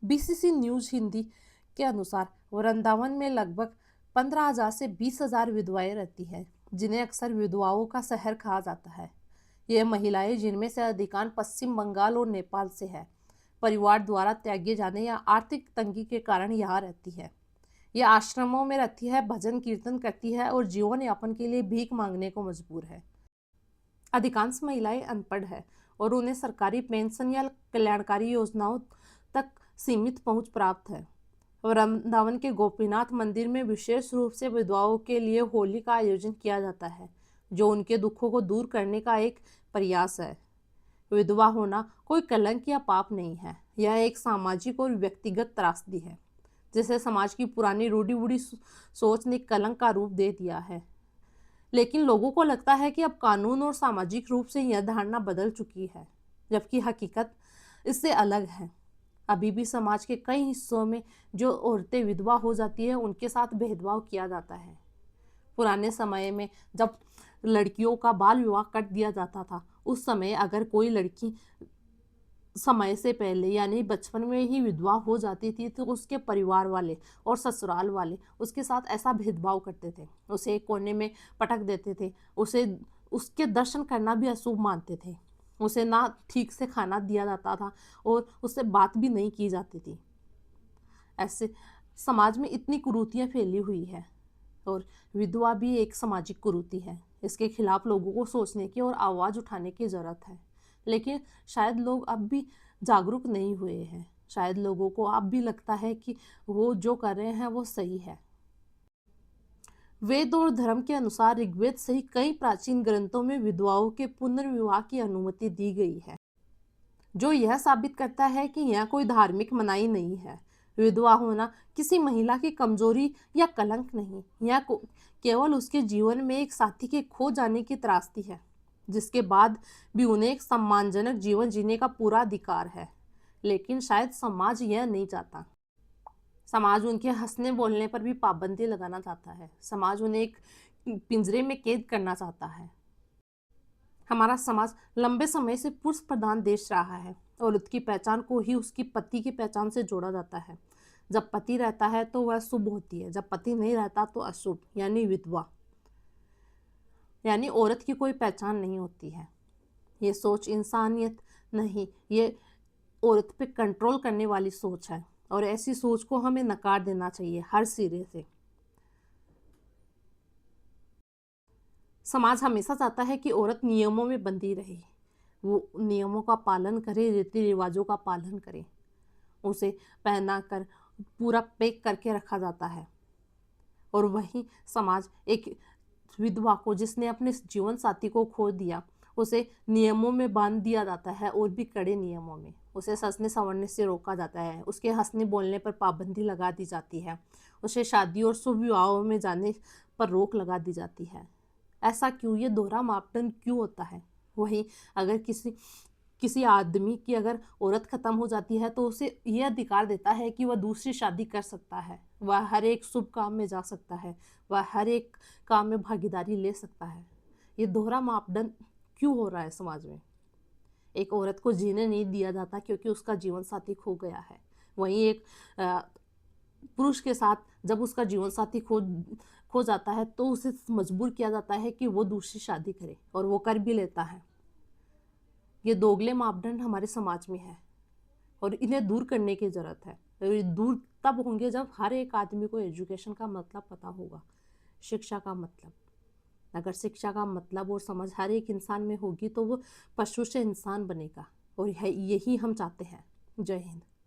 BCC news Hindi के अनुसार वृंदावन में लगभग 15,000 से 20,000 विधवाएं रहती हैं, जिन्हें अक्सर विधवाओं का शहर कहा जाता है। ये महिलाएं, जिनमें से अधिकांश पश्चिम बंगाल और नेपाल से है, परिवार द्वारा त्यागे जाने या आर्थिक तंगी के कारण यहाँ रहती है। ये आश्रमों में रहती है, भजन कीर्तन करती है और जीवन यापन के लिए भीख मांगने को मजबूर है। अधिकांश महिलाएं अनपढ़ है और उन्हें सरकारी पेंशन या कल्याणकारी योजनाओं तक सीमित पहुंच प्राप्त है। वृंदावन के गोपीनाथ मंदिर में विशेष रूप से विधवाओं के लिए होली का आयोजन किया जाता है, जो उनके दुखों को दूर करने का एक प्रयास है। विधवा होना कोई कलंक या पाप नहीं है, यह एक सामाजिक और व्यक्तिगत त्रासदी है, जिसे समाज की पुरानी रूढ़ी बूढ़ी सोच ने कलंक का रूप दे दिया है। लेकिन लोगों को लगता है कि अब कानून और सामाजिक रूप से यह धारणा बदल चुकी है, जबकि हकीकत इससे अलग है। अभी भी समाज के कई हिस्सों में जो औरतें विधवा हो जाती है, उनके साथ भेदभाव किया जाता है। पुराने समय में जब लड़कियों का बाल विवाह कर दिया जाता था, उस समय अगर कोई लड़की समय से पहले यानी बचपन में ही विधवा हो जाती थी, तो उसके परिवार वाले और ससुराल वाले उसके साथ ऐसा भेदभाव करते थे, उसे एक कोने में पटक देते थे, उसे उसके दर्शन करना भी अशुभ मानते थे, उसे ना ठीक से खाना दिया जाता था और उससे बात भी नहीं की जाती थी। ऐसे समाज में इतनी कुरीतियाँ फैली हुई है और विधवा भी एक सामाजिक कुरीति है। इसके खिलाफ लोगों को सोचने की और आवाज़ उठाने की ज़रूरत है। लेकिन शायद लोग अब भी जागरूक नहीं हुए हैं। शायद लोगों को अब भी लगता है कि वो जो कर रहे हैं वो सही है। वेद और धर्म के अनुसार ऋग्वेद सहित कई प्राचीन ग्रंथों में विधवाओं के पुनर्विवाह की अनुमति दी गई है, जो यह साबित करता है कि यह कोई धार्मिक मनाही नहीं है। विधवा होना किसी महिला की कमजोरी या कलंक नहीं, यह केवल उसके जीवन में एक साथी के खो जाने की त्रासदी है, जिसके बाद भी उन्हें एक सम्मानजनक जीवन जीने का पूरा अधिकार है। लेकिन शायद समाज यह नहीं चाहता। समाज उनके हंसने बोलने पर भी पाबंदी लगाना चाहता है। समाज उन्हें एक पिंजरे में कैद करना चाहता है। हमारा समाज लंबे समय से पुरुष प्रधान देश रहा है। औरत की पहचान को ही उसकी पति की पहचान से जोड़ा जाता है। जब पति रहता है तो वह शुभ होती है, जब पति नहीं रहता तो अशुभ यानी विधवा यानी औरत की कोई पहचान नहीं होती है। ये सोच इंसानियत नहीं, ये औरत पे कंट्रोल करने वाली सोच है और ऐसी सोच को हमें नकार देना चाहिए हर सिरे से। समाज हमेशा चाहता है कि औरत नियमों में बंधी रहे, वो नियमों का पालन करे, रीति रिवाजों का पालन करे। उसे पहना कर पूरा पैक करके रखा जाता है और वही समाज एक विधवा को, जिसने अपने जीवन साथी को खो दिया, उसे नियमों में बांध दिया जाता है और भी कड़े नियमों में। उसे सजने संवरने से रोका जाता है, उसके हंसने बोलने पर पाबंदी लगा दी जाती है, उसे शादी और शुभ विवाहों में जाने पर रोक लगा दी जाती है। ऐसा क्यों? ये दोहरा मापदंड क्यों होता है? वही अगर किसी आदमी की अगर औरत खत्म हो जाती है, तो उसे यह अधिकार देता है कि वह दूसरी शादी कर सकता है, वह हर एक शुभ काम में जा सकता है, वह हर एक काम में भागीदारी ले सकता है। ये दोहरा मापदंड क्यों हो रहा है समाज में? एक औरत को जीने नहीं दिया जाता क्योंकि उसका जीवन साथी खो गया है। वहीं एक पुरुष के साथ जब उसका जीवन साथी खो जाता है, तो उसे मजबूर किया जाता है कि वो दूसरी शादी करे और वो कर भी लेता है। ये दोगले मापदंड हमारे समाज में है और इन्हें दूर करने की ज़रूरत है। और ये दूर तब होंगे जब हर एक आदमी को एजुकेशन का मतलब पता होगा, शिक्षा का मतलब। अगर शिक्षा का मतलब और समझ हर एक इंसान में होगी, तो वो पशु से इंसान बनेगा और यही हम चाहते हैं। जय हिंद।